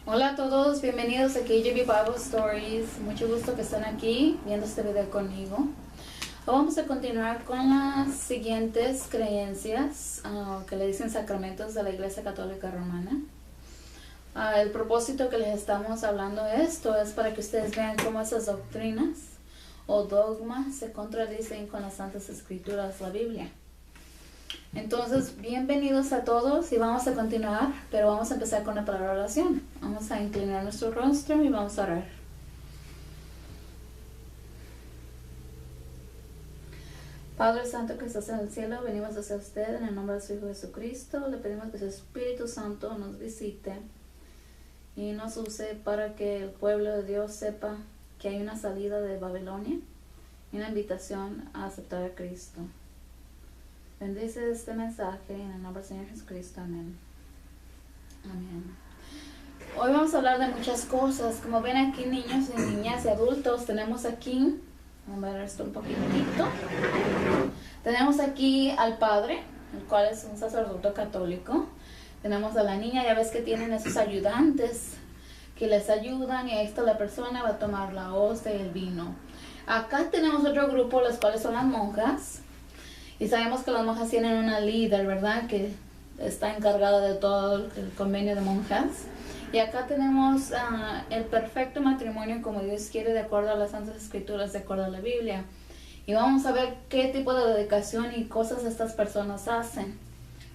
Hola a todos, bienvenidos a KJV Bible Stories. Mucho gusto que estén aquí viendo este video conmigo. Vamos a continuar con las siguientes creencias que le dicen sacramentos de la Iglesia Católica Romana. El propósito que les estamos hablando de esto es para que ustedes vean cómo esas doctrinas o dogmas se contradicen con las Santas Escrituras, la Biblia. Entonces, bienvenidos a todos y vamos a continuar, pero vamos a empezar con la palabra de oración. Vamos a inclinar nuestro rostro y vamos a orar. Padre Santo que estás en el cielo, venimos hacia usted en el nombre de su Hijo Jesucristo. Le pedimos que su Espíritu Santo nos visite y nos use para que el pueblo de Dios sepa que hay una salida de Babilonia y una invitación a aceptar a Cristo. Bendice este mensaje en el nombre del Señor Jesucristo. Amén. Amén. Hoy vamos a hablar de muchas cosas. Como ven aquí, niños y niñas y adultos, tenemos aquí, vamos a ver esto un poquitito. Tenemos aquí al padre, el cual es un sacerdote católico. Tenemos a la niña, ya ves que tienen esos ayudantes que les ayudan, y ahí está la persona, va a tomar la hostia y el vino. Acá tenemos otro grupo, los cuales son las monjas. Y sabemos que las monjas tienen una líder, ¿verdad? Que está encargada de todo el convenio de monjas. Y acá tenemos el perfecto matrimonio como Dios quiere, de acuerdo a las Santas Escrituras, de acuerdo a la Biblia. Y vamos a ver qué tipo de dedicación y cosas estas personas hacen.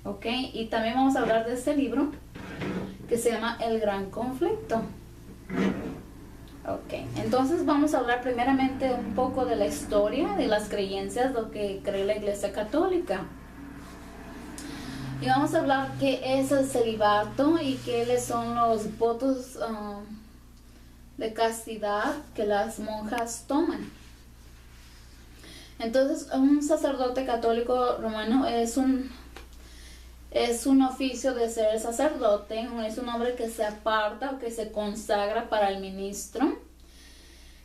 ¿Ok? Y también vamos a hablar de este libro que se llama El Gran Conflicto. Ok, entonces vamos a hablar primeramente un poco de la historia, de las creencias, lo que cree la Iglesia Católica. Y vamos a hablar qué es el celibato y qué son los votos de castidad que las monjas toman. Entonces, un sacerdote católico romano es un oficio de ser sacerdote, es un hombre que se aparta o que se consagra para el ministro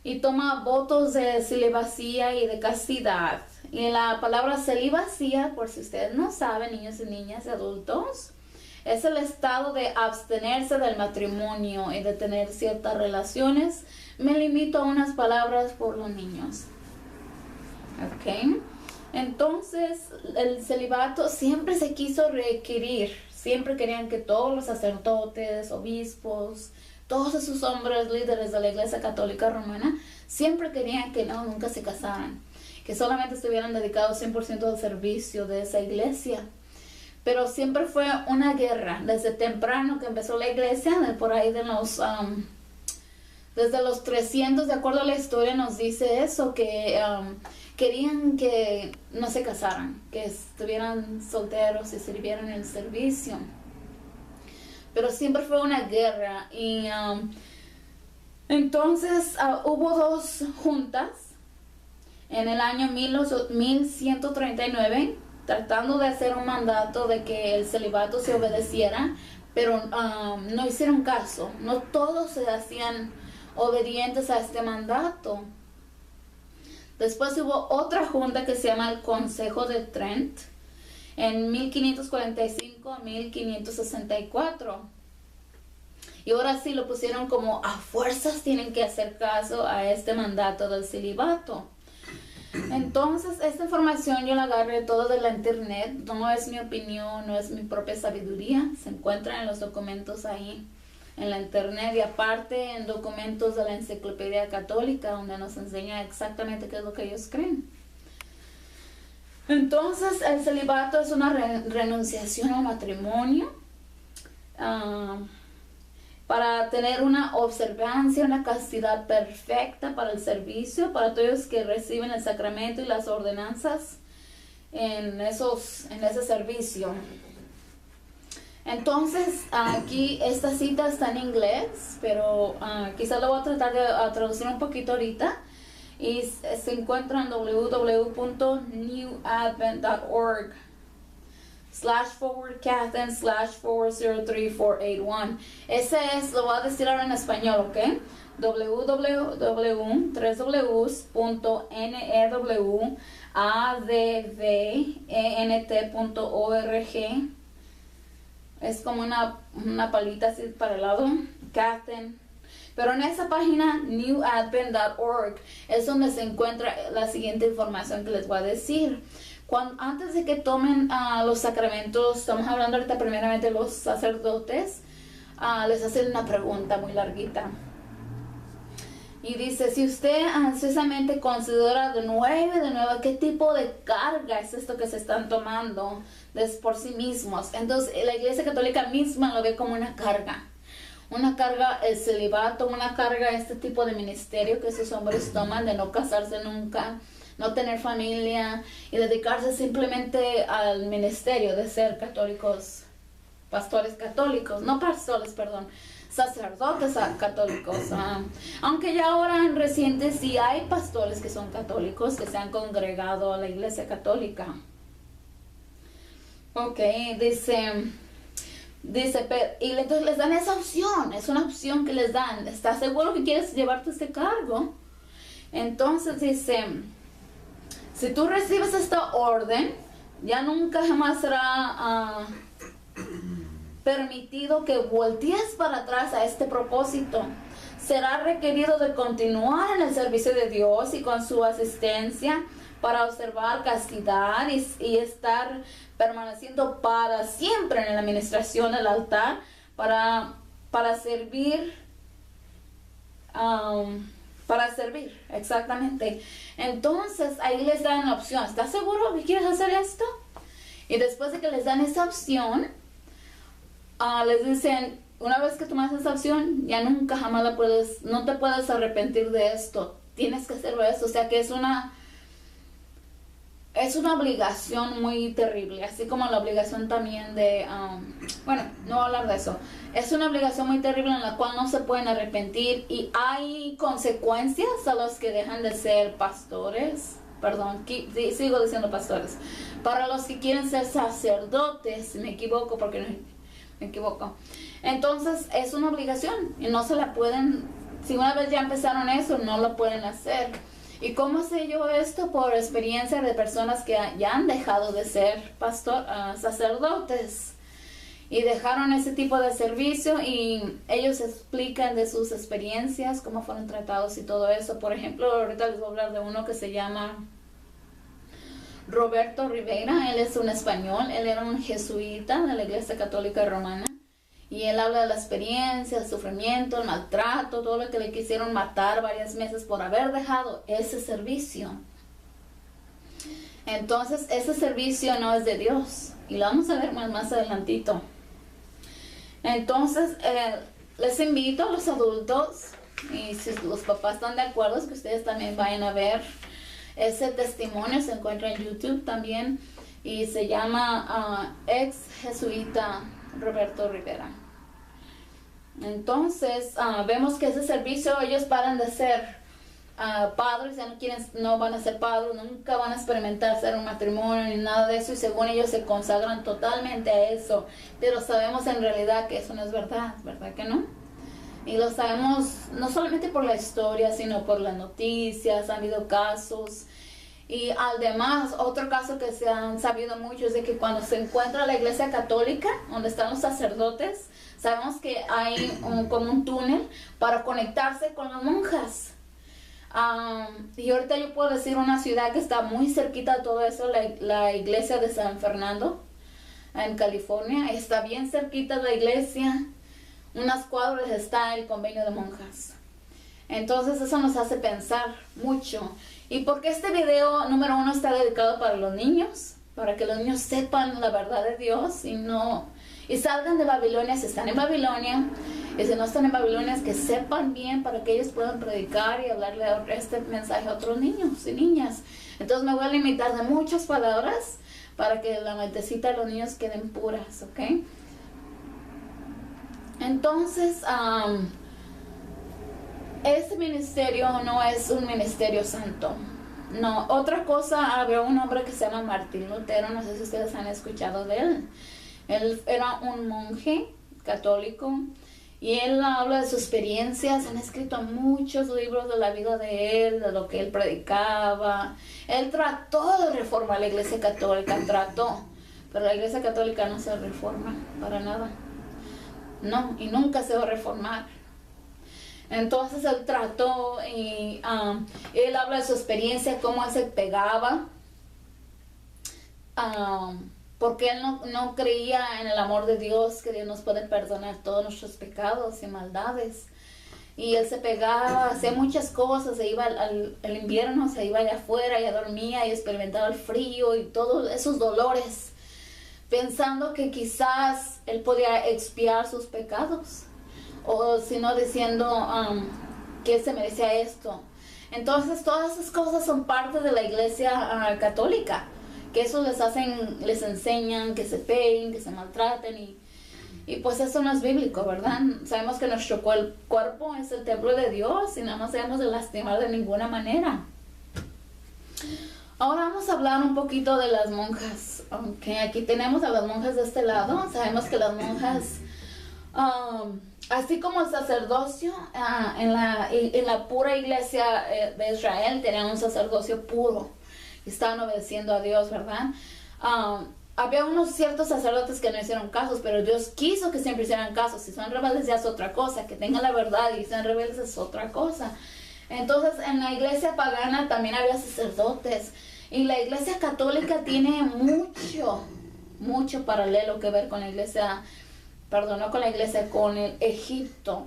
y toma votos de celibacía y de castidad. Y la palabra celibacía, por si ustedes no saben, niños y niñas y adultos, es el estado de abstenerse del matrimonio y de tener ciertas relaciones. Me limito a unas palabras por los niños. Ok. Entonces, el celibato siempre se quiso requerir. Siempre querían que todos los sacerdotes, obispos, todos esos hombres líderes de la Iglesia Católica Romana, siempre querían que nunca se casaran, que solamente estuvieran dedicados 100% al servicio de esa iglesia. Pero siempre fue una guerra, desde temprano que empezó la iglesia, por ahí desde los 300, de acuerdo a la historia nos dice eso, que querían que no se casaran, que estuvieran solteros y sirvieran el servicio. Pero siempre fue una guerra. Y entonces hubo dos juntas en el año 1139, tratando de hacer un mandato de que el celibato se obedeciera, pero no hicieron caso. No todos se hacían obedientes a este mandato. Después hubo otra junta que se llama el Consejo de Trent en 1545 a 1564. Y ahora sí lo pusieron como a fuerzas tienen que hacer caso a este mandato del celibato. Entonces, esta información yo la agarré todo de la internet. No es mi opinión, no es mi propia sabiduría. Se encuentran en los documentos ahí en la internet, y aparte en documentos de la Enciclopedia Católica, donde nos enseña exactamente qué es lo que ellos creen. Entonces, el celibato es una renunciación al matrimonio para tener una observancia, una castidad perfecta para el servicio, para todos que reciben el sacramento y las ordenanzas en ese servicio. Entonces, aquí esta cita está en inglés, pero quizás lo voy a tratar de traducir un poquito ahorita. Y se encuentra en www.newadvent.org/Cathen/403481. Ese es, lo voy a decir ahora en español, ¿ok? www.newadvent.org. Es como una palita así para el lado. Catherine. Pero en esa página, newadvent.org, es donde se encuentra la siguiente información que les voy a decir. Antes de que tomen los sacramentos, estamos hablando ahorita primeramente de los sacerdotes, les hacen una pregunta muy larguita. Y dice, si usted ansiosamente considera de nuevo, ¿qué tipo de carga es esto que se están tomando por sí mismos? Entonces, la Iglesia Católica misma lo ve como una carga. Una carga el celibato, una carga este tipo de ministerio que esos hombres toman de no casarse nunca, no tener familia y dedicarse simplemente al ministerio de ser católicos, pastores católicos, no pastores, perdón, sacerdotes católicos. Aunque ya ahora en reciente sí hay pastores que son católicos, que se han congregado a la Iglesia Católica. Ok, dice, y entonces les dan esa opción, es una opción que les dan. ¿Estás seguro que quieres llevarte este cargo? Entonces dice, si tú recibes esta orden, ya nunca jamás será permitido que voltees para atrás a este propósito. Será requerido de continuar en el servicio de Dios y con su asistencia para observar castidad y estar permaneciendo para siempre en la administración del altar para servir, exactamente. Entonces ahí les dan la opción. ¿Estás seguro que quieres hacer esto? Y después de que les dan esa opción, les dicen, una vez que tomas esa opción, ya nunca jamás no te puedes arrepentir de esto. Tienes que hacerlo esto. O sea que es una obligación muy terrible, así como la obligación también de, bueno, no voy a hablar de eso. Es una obligación muy terrible en la cual no se pueden arrepentir y hay consecuencias a los que dejan de ser pastores. Perdón, sigo diciendo pastores. Para los que quieren ser sacerdotes, me equivoco porque me equivoco. Entonces es una obligación y no se la pueden, si una vez ya empezaron eso, no lo pueden hacer. ¿Y cómo sé yo esto? Por experiencia de personas que ya han dejado de ser sacerdotes y dejaron ese tipo de servicio y ellos explican de sus experiencias, cómo fueron tratados y todo eso. Por ejemplo, ahorita les voy a hablar de uno que se llama Roberto Rivera. Él es un español, él era un jesuita de la Iglesia Católica Romana. Y él habla de la experiencia, el sufrimiento, el maltrato, todo lo que le quisieron matar varias veces por haber dejado ese servicio. Entonces, ese servicio no es de Dios. Y lo vamos a ver más adelantito. Entonces, les invito a los adultos, y si los papás están de acuerdo, es que ustedes también vayan a ver ese testimonio. Se encuentra en YouTube también. Y se llama ex jesuita Roberto Rivera. Entonces vemos que ese servicio ellos paran de ser padres, ya no van a ser padres, nunca van a experimentar ser un matrimonio ni nada de eso, y según ellos se consagran totalmente a eso, pero sabemos en realidad que eso no es verdad, ¿verdad que no? Y lo sabemos no solamente por la historia, sino por las noticias. Ha habido casos. Y además, otro caso que se han sabido mucho es de que cuando se encuentra la Iglesia Católica, donde están los sacerdotes, sabemos que hay como un túnel para conectarse con las monjas. Y ahorita yo puedo decir una ciudad que está muy cerquita de todo eso, la iglesia de San Fernando, en California. Está bien cerquita de la iglesia, unas cuadras está el convenio de monjas. Entonces eso nos hace pensar mucho. ¿Y por qué este video número 1 está dedicado para los niños? Para que los niños sepan la verdad de Dios y salgan de Babilonia si están en Babilonia. Y si no están en Babilonia, es que sepan bien para que ellos puedan predicar y hablarle este mensaje a otros niños y niñas. Entonces me voy a limitar de muchas palabras para que la mentecita de los niños queden puras, ¿ok? Entonces, este ministerio no es un ministerio santo. No, otra cosa, había un hombre que se llama Martín Lutero, no sé si ustedes han escuchado de él. Él era un monje católico y él habla de sus experiencias. Han escrito muchos libros de la vida de él, de lo que él predicaba. Él trató de reformar la Iglesia Católica, pero la Iglesia Católica no se reforma para nada. No, y nunca se va a reformar. Entonces él trató y él habla de su experiencia, cómo él se pegaba, porque él no creía en el amor de Dios, que Dios nos puede perdonar todos nuestros pecados y maldades. Y él se pegaba, hacía muchas cosas, se iba al invierno, se iba allá afuera, y dormía y experimentaba el frío y todos esos dolores, pensando que quizás él podía expiar sus pecados, o sino diciendo que él se merecía esto. Entonces todas esas cosas son parte de la iglesia católica, que eso les enseñan que se peguen, que se maltraten, y pues eso no es bíblico, ¿verdad? Sabemos que nuestro cuerpo es el templo de Dios y no nos debemos de lastimar de ninguna manera. Ahora vamos a hablar un poquito de las monjas. Okay, aquí tenemos a las monjas de este lado. Sabemos que las monjas, así como el sacerdocio, en la pura iglesia de Israel tenían un sacerdocio puro y estaban obedeciendo a Dios, ¿verdad? Había unos ciertos sacerdotes que no hicieron casos, pero Dios quiso que siempre hicieran casos. Si son rebeldes ya es otra cosa, que tengan la verdad y sean rebeldes es otra cosa. Entonces en la iglesia pagana también había sacerdotes, y la iglesia católica tiene mucho paralelo que ver con la iglesia, no con la iglesia, con el Egipto,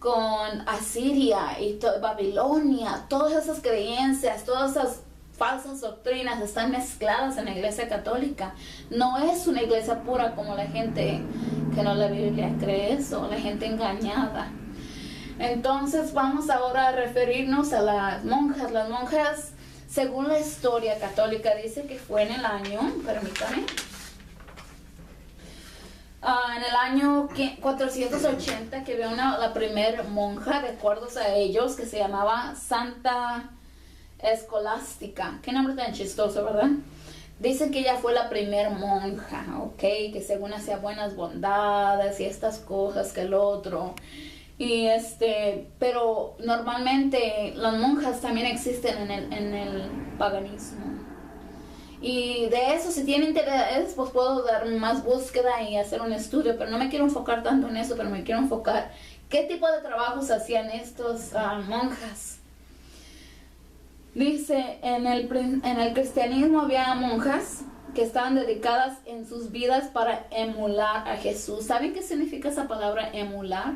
con Asiria y Babilonia. Todas esas creencias, todas esas falsas doctrinas están mezcladas en la iglesia católica. No es una iglesia pura como la gente que no la Biblia cree eso, la gente engañada. Entonces vamos ahora a referirnos a las monjas. Las monjas, según la historia católica, dice que fue en el año, permítame, en el año 480 que vio la primer monja, de acuerdo a ellos, que se llamaba Santa Escolástica. Qué nombre tan chistoso, ¿verdad? Dicen que ella fue la primer monja, ¿ok? Que según hacía buenas bondades y estas cosas que el otro. Y pero normalmente las monjas también existen en el paganismo. Y de eso, si tienen interés, pues puedo dar más búsqueda y hacer un estudio, pero no me quiero enfocar tanto en eso, pero me quiero enfocar qué tipo de trabajos hacían estos monjas. Dice, en el cristianismo había monjas que estaban dedicadas en sus vidas para emular a Jesús. ¿Saben qué significa esa palabra emular?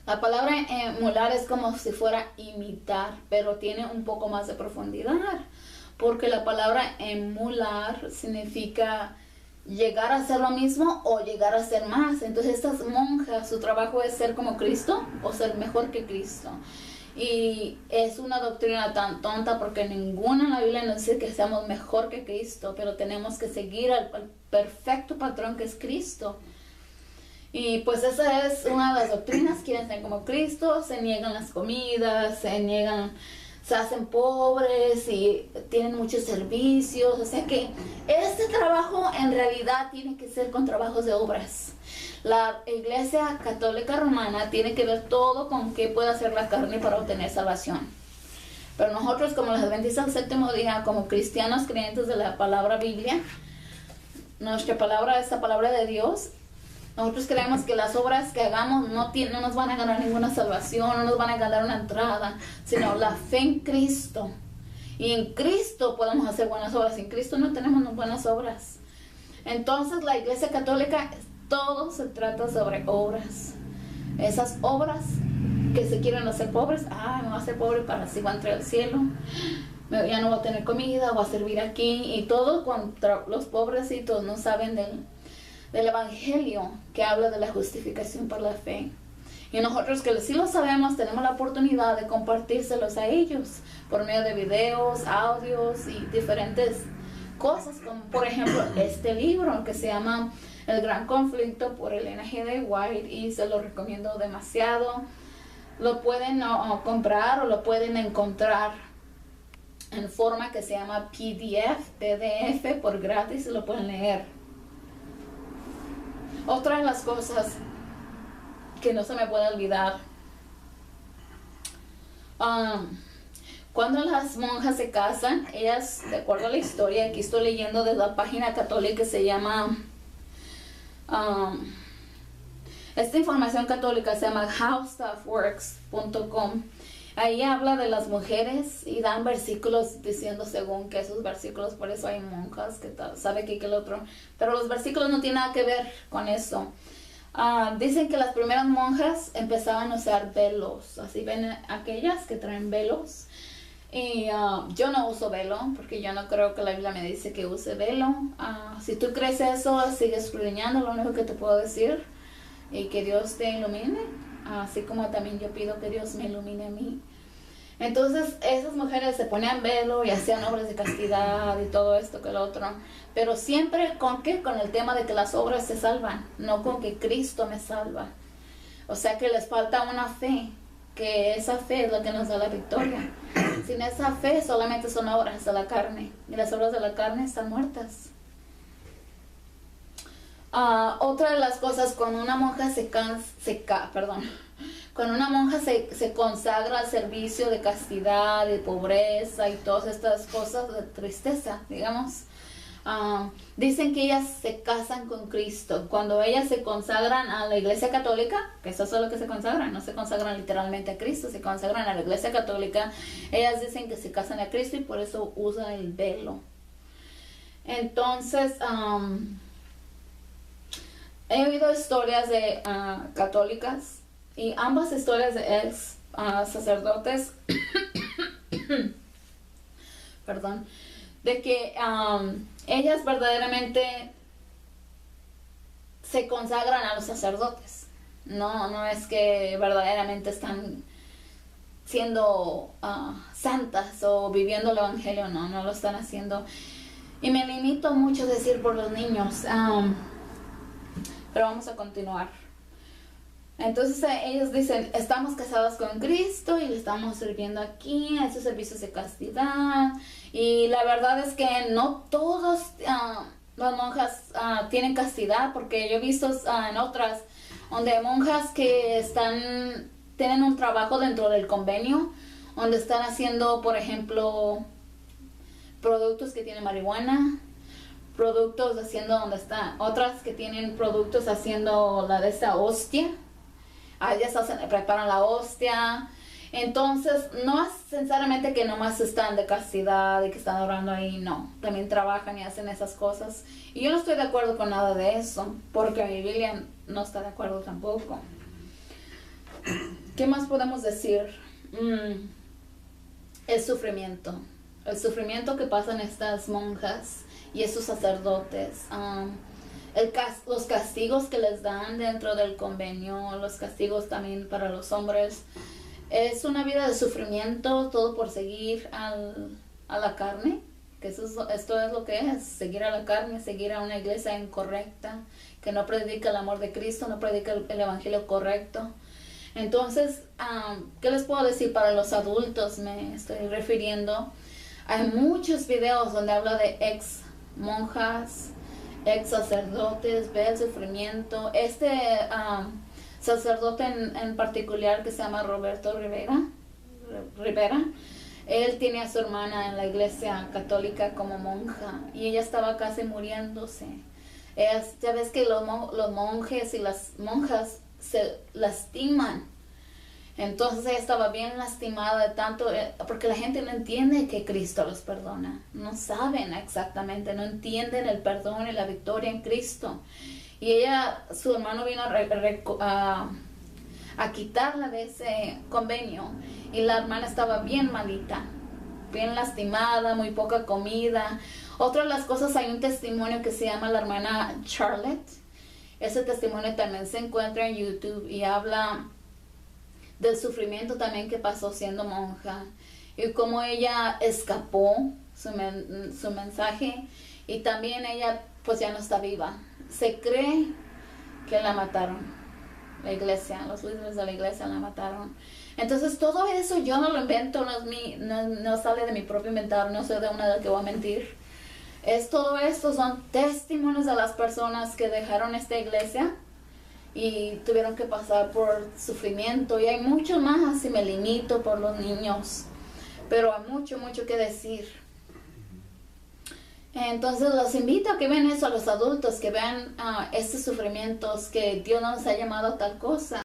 La palabra emular es como si fuera imitar, pero tiene un poco más de profundidad, porque la palabra emular significa llegar a ser lo mismo o llegar a ser más. Entonces estas monjas, su trabajo es ser como Cristo o ser mejor que Cristo. Y es una doctrina tan tonta, porque ninguna en la Biblia nos dice que seamos mejor que Cristo, pero tenemos que seguir al perfecto patrón que es Cristo. Y pues esa es una de las doctrinas: quieren ser como Cristo, se niegan las comidas, se hacen pobres y tienen muchos servicios. O sea que este trabajo en realidad tiene que ser con trabajos de obras. La Iglesia Católica Romana tiene que ver todo con qué puede hacer la carne para obtener salvación. Pero nosotros, como los adventistas del séptimo día, como cristianos creyentes de la palabra Biblia, nuestra palabra es la palabra de Dios. Nosotros creemos que las obras que hagamos no nos van a ganar ninguna salvación, no nos van a ganar una entrada, sino la fe en Cristo. Y en Cristo podemos hacer buenas obras. Sin Cristo no tenemos buenas obras. Entonces la Iglesia Católica, todo se trata sobre obras. Esas obras que se quieren hacer pobres, me voy a hacer pobre para así voy a entrar al cielo, ya no voy a tener comida, voy a servir aquí, y todo contra los pobrecitos. No saben del evangelio que habla de la justificación por la fe. Y nosotros, que sí lo sabemos, tenemos la oportunidad de compartírselos a ellos por medio de videos, audios y diferentes cosas, como por ejemplo este libro que se llama El Gran Conflicto, por Elena G. de White, y se lo recomiendo demasiado. Lo pueden comprar o lo pueden encontrar en forma que se llama PDF por gratis, y lo pueden leer. Otra de las cosas que no se me puede olvidar, cuando las monjas se casan, ellas, de acuerdo a la historia, aquí estoy leyendo de la página católica que se llama Esta información católica se llama howstuffworks.com. Ahí habla de las mujeres y dan versículos diciendo según que esos versículos, por eso hay monjas que sabe que el otro, pero los versículos no tienen nada que ver con eso. Dicen que las primeras monjas empezaban a usar velos, así ven aquellas que traen velos. Y yo no uso velo, porque yo no creo que la Biblia me dice que use velo. Si tú crees eso, sigue escudriñando, lo único que te puedo decir. Y que Dios te ilumine, así como también yo pido que Dios me ilumine a mí. Entonces esas mujeres se ponían velo y hacían obras de castidad y todo esto que lo otro. Pero siempre ¿con qué? Con el tema de que las obras se salvan, no con que Cristo me salva. O sea que les falta una fe, que esa fe es la que nos da la victoria. Sin esa fe solamente son obras de la carne, y las obras de la carne están muertas. Otra de las cosas, cuando una monja cuando una monja se consagra al servicio de castidad, de pobreza y todas estas cosas de tristeza, digamos, dicen que ellas se casan con Cristo. Cuando ellas se consagran a la Iglesia Católica, que eso es lo que se consagran, no se consagran literalmente a Cristo, se consagran a la Iglesia Católica, ellas dicen que se casan a Cristo y por eso usan el velo. Entonces, he oído historias de católicas y ambas historias de ex sacerdotes, perdón, de que ellas verdaderamente se consagran a los sacerdotes. No es que verdaderamente están siendo santas o viviendo el evangelio, no lo están haciendo. Y me limito mucho a decir por los niños, pero vamos a continuar. Entonces ellos dicen, estamos casados con Cristo y le estamos sirviendo aquí a esos servicios de castidad. Y la verdad es que no todas las monjas tienen castidad, porque yo he visto en otras donde hay monjas que tienen un trabajo dentro del convenio, donde están haciendo, por ejemplo, productos que tienen marihuana, productos haciendo donde están, otras que tienen productos haciendo la de esa hostia. Ellas preparan la hostia. Entonces no es sinceramente que nomás están de castidad y que están orando ahí, no, también trabajan y hacen esas cosas, y yo no estoy de acuerdo con nada de eso, porque mi Biblia no está de acuerdo tampoco. ¿Qué más podemos decir? El sufrimiento que pasan estas monjas y esos sacerdotes, los castigos que les dan dentro del convenio, los castigos también para los hombres. Es una vida de sufrimiento, todo por seguir a la carne, que esto es lo que es, seguir a la carne, seguir a una iglesia incorrecta, que no predica el amor de Cristo, no predica el evangelio correcto. Entonces, ¿qué les puedo decir? Para los adultos me estoy refiriendo. Hay muchos videos donde habla de ex monjas, ex sacerdotes, ve el sufrimiento. Sacerdote en particular, que se llama Roberto Rivera, él tiene a su hermana en la iglesia católica como monja y ella estaba casi muriéndose. Ya ves que los monjes y las monjas se lastiman. Entonces ella estaba bien lastimada de tanto, porque la gente no entiende que Cristo los perdona. No saben exactamente, no entienden el perdón y la victoria en Cristo. Y su hermano vino a quitarla de ese convenio. Y la hermana estaba bien malita, bien lastimada, muy poca comida. Otra de las cosas, hay un testimonio que se llama la hermana Charlotte. Ese testimonio también se encuentra en YouTube y habla del sufrimiento también que pasó siendo monja. Y cómo ella escapó su mensaje. Y también ella pues ya no está viva. Se cree que la mataron, la iglesia, los líderes de la iglesia la mataron. Entonces todo eso yo no lo invento, no sale de mi propio inventar, no soy de una de que voy a mentir. Todo esto son testimonios de las personas que dejaron esta iglesia y tuvieron que pasar por sufrimiento, y hay mucho más si me limito por los niños, pero hay mucho que decir. Entonces los invito a que vean eso a los adultos, que vean estos sufrimientos, que Dios no nos ha llamado a tal cosa.